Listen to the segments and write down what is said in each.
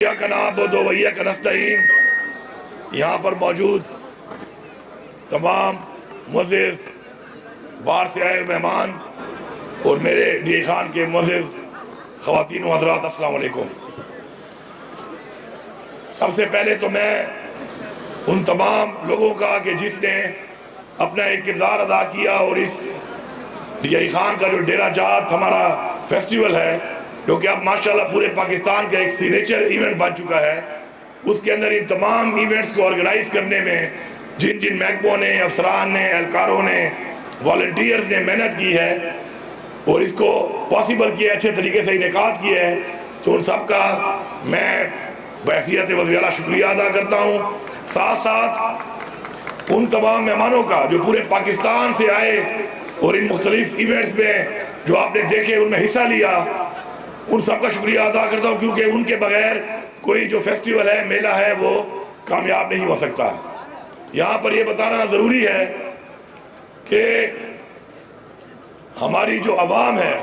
ایاک نعبد و ایاک نستعین یہاں پر موجود تمام معزز باہر سے آئے مہمان اور میرے ڈی خان کے معزز خواتین و حضرات، السلام علیکم۔ سب سے پہلے تو میں ان تمام لوگوں کا کہ جس نے اپنا ایک کردار ادا کیا اور اس ڈی خان کا جو ڈیرہ جات ہمارا فیسٹیول ہے جو کہ اب ماشاءاللہ پورے پاکستان کا ایک سگنیچر ایونٹ بن چکا ہے، اس کے اندر ان تمام ایونٹس کو آرگنائز کرنے میں جن جن محکموں نے، افسران نے، اہلکاروں نے، والنٹیئرز نے محنت کی ہے اور اس کو پاسبل کیا، اچھے طریقے سے انعقاد کیا ہے، تو ان سب کا میں بحیثیت وزیر اعلیٰ شکریہ ادا کرتا ہوں۔ ساتھ ساتھ ان تمام مہمانوں کا جو پورے پاکستان سے آئے اور ان مختلف ایونٹس میں جو آپ نے دیکھے ان میں حصہ لیا، ان سب کا شکریہ ادا کرتا ہوں، کیونکہ ان کے بغیر کوئی جو فیسٹیول ہے، میلہ ہے، وہ کامیاب نہیں ہو سکتا۔ یہاں پر یہ بتانا ضروری ہے کہ ہماری جو عوام ہے،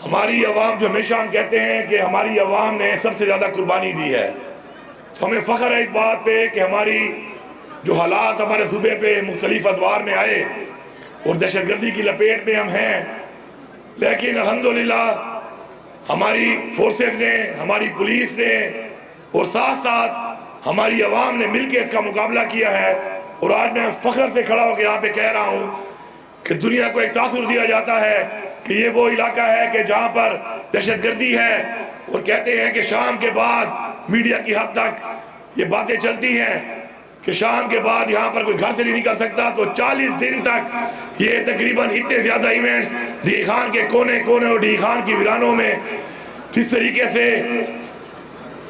ہماری عوام جو ہمیشہ ہم کہتے ہیں کہ ہماری عوام نے سب سے زیادہ قربانی دی ہے، تو ہمیں فخر ہے اس بات پہ کہ ہماری جو حالات ہمارے صوبے پہ مختلف ادوار میں آئے اور دہشت گردی کی لپیٹ میں ہم ہیں، لیکن الحمدللہ ہماری فورسز نے، ہماری پولیس نے اور ساتھ ساتھ ہماری عوام نے مل کے اس کا مقابلہ کیا ہے۔ اور آج میں فخر سے کھڑا ہو کے یہاں پہ کہہ رہا ہوں کہ دنیا کو ایک تاثر دیا جاتا ہے کہ یہ وہ علاقہ ہے کہ جہاں پر دہشت گردی ہے، اور کہتے ہیں کہ شام کے بعد میڈیا کی حد تک یہ باتیں چلتی ہیں کہ شام کے بعد یہاں پر کوئی گھر سے نہیں نکل سکتا، تو 40 دن تک یہ تقریباً اتنے زیادہ ایونٹس ڈی خان کے کونے کونے اور ڈی خان کی ویرانوں میں جس طریقے سے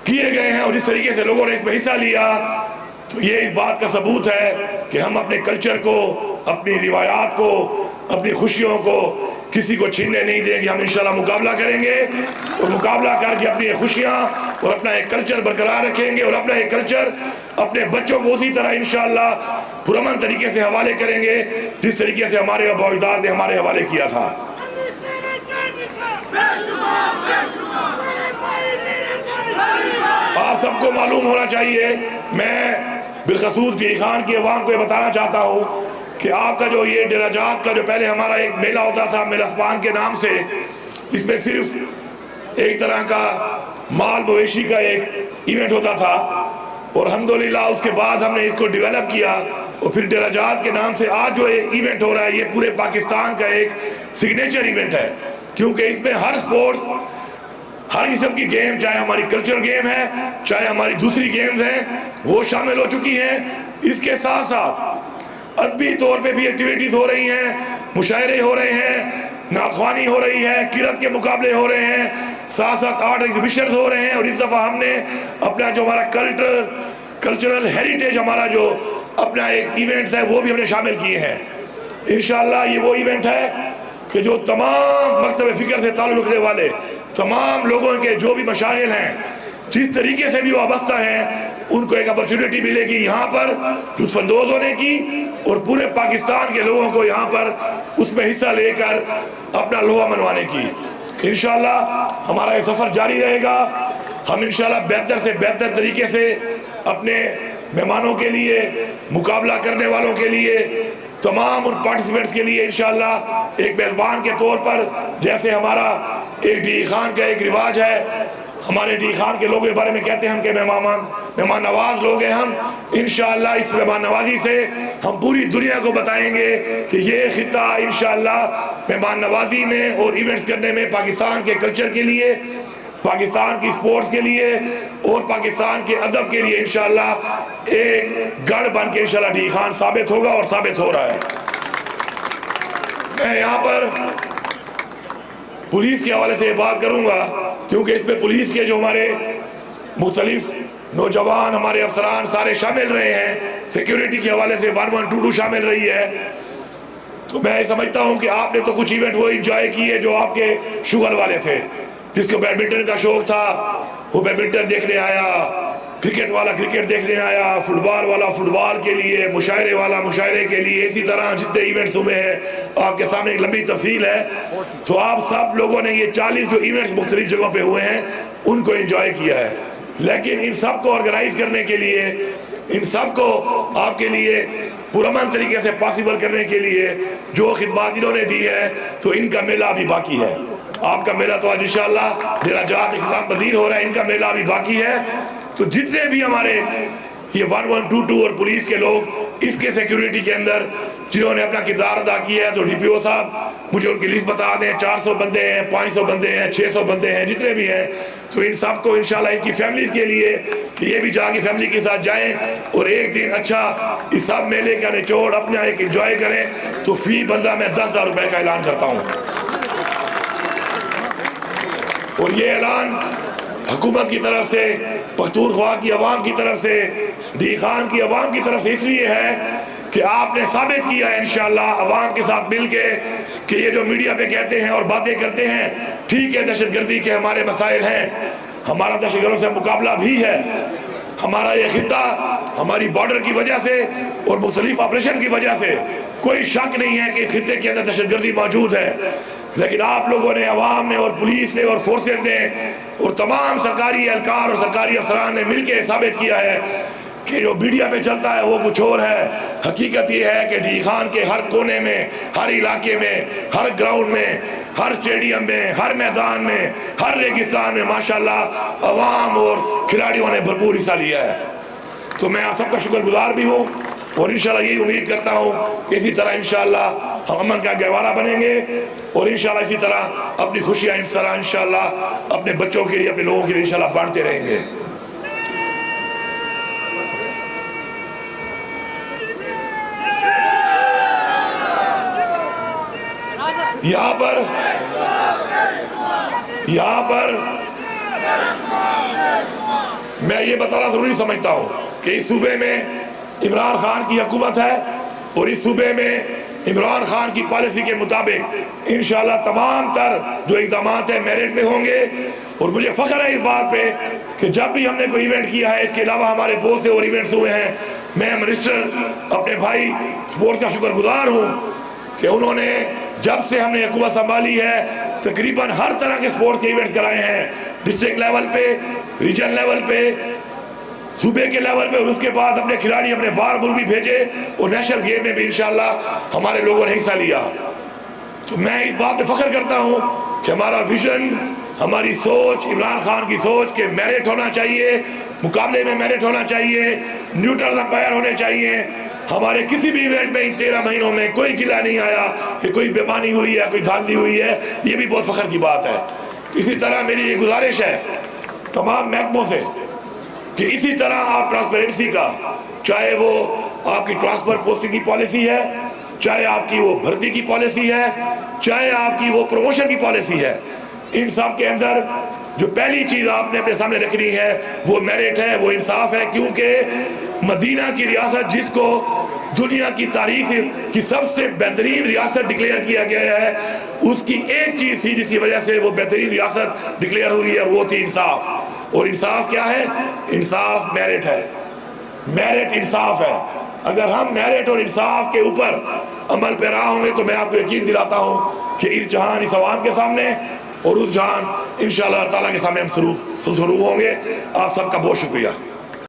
کیے گئے ہیں اور جس طریقے سے لوگوں نے اس میں حصہ لیا، تو یہ اس بات کا ثبوت ہے کہ ہم اپنے کلچر کو، اپنی روایات کو، اپنی خوشیوں کو کسی کو چھیننے نہیں دیں گے۔ ہم انشاءاللہ مقابلہ کریں گے اور مقابلہ کر کے اپنی خوشیاں اور اپنا ایک کلچر برقرار رکھیں گے اور اپنا ایک کلچر اپنے بچوں کو اسی طرح انشاءاللہ پرامن طریقے سے حوالے کریں گے جس طریقے سے ہمارے آباء و اجداد نے ہمارے حوالے کیا تھا۔ آپ سب کو معلوم ہونا چاہیے، میں بالخصوص ڈی خان کی عوام کو یہ بتانا چاہتا ہوں کہ آپ کا جو یہ ڈیرہ جات کا جو پہلے ہمارا ایک میلہ ہوتا تھا میل اسپان کے نام سے، اس میں صرف ایک طرح کا مال مویشی کا ایک ایونٹ ہوتا تھا، اور الحمدللہ اس کے بعد ہم نے اس کو ڈیولپ کیا اور پھر ڈیرہ جات کے نام سے آج جو ایونٹ ہو رہا ہے، یہ پورے پاکستان کا ایک سگنیچر ایونٹ ہے، کیونکہ اس میں ہر سپورٹس، ہر قسم کی گیم، چاہے ہماری کلچر گیم ہے، چاہے ہماری دوسری گیمز ہیں، وہ شامل ہو چکی ہیں۔ اس کے ساتھ ساتھ ادبی طور پہ بھی ایکٹیویٹیز ہو رہی ہیں، مشاعرے ہو رہے ہیں، نعت خوانی ہو رہی ہے، قرأت کے مقابلے ہو رہے ہیں، ساتھ ساتھ آرٹ ایگزیبیشنز ہو رہے ہیں، اور اس دفعہ ہم نے اپنا جو ہمارا کلچرل ہیریٹیج، ہمارا جو اپنا ایک ایونٹس ہے، وہ بھی ہم نے شامل کیے ہیں۔ انشاءاللہ یہ وہ ایونٹ ہے کہ جو تمام مکتب فکر سے تعلق رکھنے والے تمام لوگوں کے جو بھی مشاغل ہیں، جس طریقے سے بھی وابستہ ہیں، ان کو ایک اپرچونٹی ملے گی یہاں پر لطف اندوز ہونے کی، اور پورے پاکستان کے لوگوں کو یہاں پر اس میں حصہ لے کر اپنا لوہا منوانے کی۔ انشاءاللہ ہمارا یہ سفر جاری رہے گا۔ ہم انشاءاللہ بہتر سے بہتر طریقے سے اپنے مہمانوں کے لیے، مقابلہ کرنے والوں کے لیے، تمام ان پارٹیسپینٹس کے لیے انشاءاللہ ایک میزبان کے طور پر، جیسے ہمارا ایک ڈی خان کا ایک رواج ہے، ہمارے ڈی خان کے لوگوں کے بارے میں کہتے ہیں ہم کہ مہمان نواز لوگ ہیں ہم، انشاءاللہ اس مہمان نوازی سے ہم پوری دنیا کو بتائیں گے کہ یہ خطہ انشاءاللہ مہمان نوازی میں اور ایونٹس کرنے میں پاکستان کے کلچر کے لیے، پاکستان کی سپورٹس کے لیے اور پاکستان کے ادب کے لیے انشاءاللہ ایک گڑھ بن کے انشاءاللہ ڈی خان ثابت ہوگا اور ثابت ہو رہا ہے۔ میں یہاں پر پولیس کے حوالے سے یہ بات کروں گا، کیونکہ اس میں پولیس کے جو ہمارے مختلف نوجوان، ہمارے افسران سارے شامل رہے ہیں، سیکیورٹی کے حوالے سے 1122 شامل رہی ہے، تو میں سمجھتا ہوں کہ آپ نے تو کچھ ایونٹ وہ انجوائے کیے جو آپ کے شوگر والے تھے، جس کو بیڈمنٹن کا شوق تھا وہ بیڈمنٹن دیکھنے آیا، کرکٹ والا کرکٹ دیکھنے آیا، فٹ بال والا فٹ بال کے لیے، مشاعرے والا مشاعرے کے لیے، اسی طرح جتنے ایونٹس ہوئے ہیں آپ کے سامنے ایک لمبی تفصیل ہے. تو آپ سب لوگوں نے یہ 40 جو ایونٹس مختلف جگہوں پہ ہوئے ہیں ان کو انجوائے کیا ہے. لیکن ان سب کو آرگنائز کرنے کے لیے، ان سب کو آپ کے لیے پرامن طریقے سے پاسبل کرنے کے لیے جو خدمات انہوں نے دی ہے، تو ان کا میلہ ابھی باقی ہے. آپ کا میلہ تو آج انشاءاللہ دراجات اختتام پذیر ہو رہا ہے، ان کا میلہ ابھی باقی ہے. تو جتنے بھی ہمارے یہ 1122 اور پولیس کے لوگ اس کے سیکیورٹی کے اندر جنہوں نے اپنا کردار ادا کیا ہے، تو ڈی پی او صاحب مجھے ان کی لسٹ بتا دیں. 400 بندے ہیں، 500 بندے ہیں، 600 بندے ہیں، جتنے بھی ہیں. تو ان سب کو انشاءاللہ ان کی فیملیز کے لیے کہ یہ بھی جا کے فیملی کے ساتھ جائیں اور ایک دن اچھا اس سب میلے کا نچوڑ اپنا ایک انجوائے کریں. تو فی بندہ میں 10,000 روپے کا اعلان کرتا ہوں. اور یہ اعلان حکومت کی طرف سے، پختونخوا کی عوام کی طرف سے، دی خان کی عوام کی طرف سے اس لیے ہے کہ آپ نے ثابت کیا ہے انشاءاللہ عوام کے ساتھ مل کے کہ یہ جو میڈیا پہ کہتے ہیں اور باتیں کرتے ہیں ٹھیک ہے، دہشت گردی کے ہمارے مسائل ہیں، ہمارا دہشت گردوں سے مقابلہ بھی ہے. ہمارا یہ خطہ ہماری بارڈر کی وجہ سے اور مختلف آپریشن کی وجہ سے کوئی شک نہیں ہے کہ اس خطے کے اندر دہشت گردی موجود ہے. لیکن آپ لوگوں نے، عوام نے اور پولیس نے اور فورسز نے اور تمام سرکاری اہلکار اور سرکاری افسران نے مل کے ثابت کیا ہے کہ جو میڈیا پہ چلتا ہے وہ کچھ اور ہے. حقیقت یہ ہے کہ ڈی خان کے ہر کونے میں، ہر علاقے میں، ہر گراؤنڈ میں، ہر اسٹیڈیم میں، ہر میدان میں، ہر ریگستان میں ماشاءاللہ عوام اور کھلاڑیوں نے بھرپور حصہ لیا ہے. تو میں آپ سب کا شکر گزار بھی ہوں اور انشاءاللہ یہی امید کرتا ہوں کہ اسی طرح انشاءاللہ ہم امن کا گہوارہ بنیں گے اور انشاءاللہ اسی طرح اپنی خوشیاں اس طرح انشاءاللہ اپنے بچوں کے لیے، اپنے لوگوں کے لیے انشاءاللہ بانٹتے رہیں گے. یہاں پر میں یہ بتانا ضروری سمجھتا ہوں کہ اس صوبے میں عمران خان کی حکومت ہے اور اس صوبے میں عمران خان کی پالیسی کے مطابق انشاءاللہ تمام تر جو اقدامات ہیں میرٹ میں ہوں گے. اور مجھے فخر ہے اس بات پہ کہ جب بھی ہم نے کوئی ایونٹ کیا ہے، اس کے علاوہ ہمارے بہت سے اور ایونٹس ہوئے ہیں، میں منسٹر اپنے بھائی سپورٹس کا شکر گزار ہوں کہ انہوں نے جب سے ہم نے حکومت سنبھالی ہے تقریباً ہر طرح کے سپورٹس کے ایونٹس کرائے ہیں، ڈسٹرکٹ لیول پہ، ریجن لیول پہ، صوبے کے لیول پہ، اور اس کے بعد اپنے کھلاڑی اپنے باہر ملک بھی بھیجے اور نیشنل گیم میں بھی انشاءاللہ ہمارے لوگوں نے حصہ لیا. تو میں اس بات پہ فخر کرتا ہوں کہ ہمارا ویژن، ہماری سوچ، عمران خان کی سوچ کہ میرٹ ہونا چاہیے، مقابلے میں میرٹ ہونا چاہیے، نیوٹرل امپائر ہونے چاہیے. ہمارے کسی بھی ایونٹ میں ان 13 مہینوں میں کوئی گلہ نہیں آیا کہ کوئی بیمانی ہوئی ہے، کوئی دھاندلی ہوئی ہے. یہ بھی بہت فخر کی بات ہے. اسی طرح میری یہ گزارش ہے تمام محکموں سے کہ اسی طرح آپ ٹرانسپیرنسی کا، چاہے وہ آپ کی ٹرانسفر پوسٹنگ کی پالیسی ہے، چاہے آپ کی وہ بھرتی کی پالیسی ہے، چاہے آپ کی وہ پروموشن کی پالیسی ہے، ان سب کے اندر جو پہلی چیز آپ نے اپنے سامنے رکھنی ہے وہ میرٹ ہے، وہ انصاف ہے. کیونکہ مدینہ کی ریاست جس کو دنیا کی تاریخ کی سب سے بہترین ریاست ڈکلیئر کیا گیا ہے، اس کی ایک چیز تھی جس کی وجہ سے وہ بہترین ریاست ڈکلیئر ہوئی ہے، اور وہ تھی انصاف. اور انصاف کیا ہے؟ انصاف میرٹ ہے. میرٹ انصاف ہے. اگر ہم میرٹ اور انصاف کے اوپر عمل پیرا ہوں گے تو میں آپ کو یقین دلاتا ہوں کہ اس جہان، اس عوام کے سامنے اور اس جہان انشاءاللہ تعالیٰ کے سامنے ہم ضرور ہوں گے. آپ سب کا بہت شکریہ.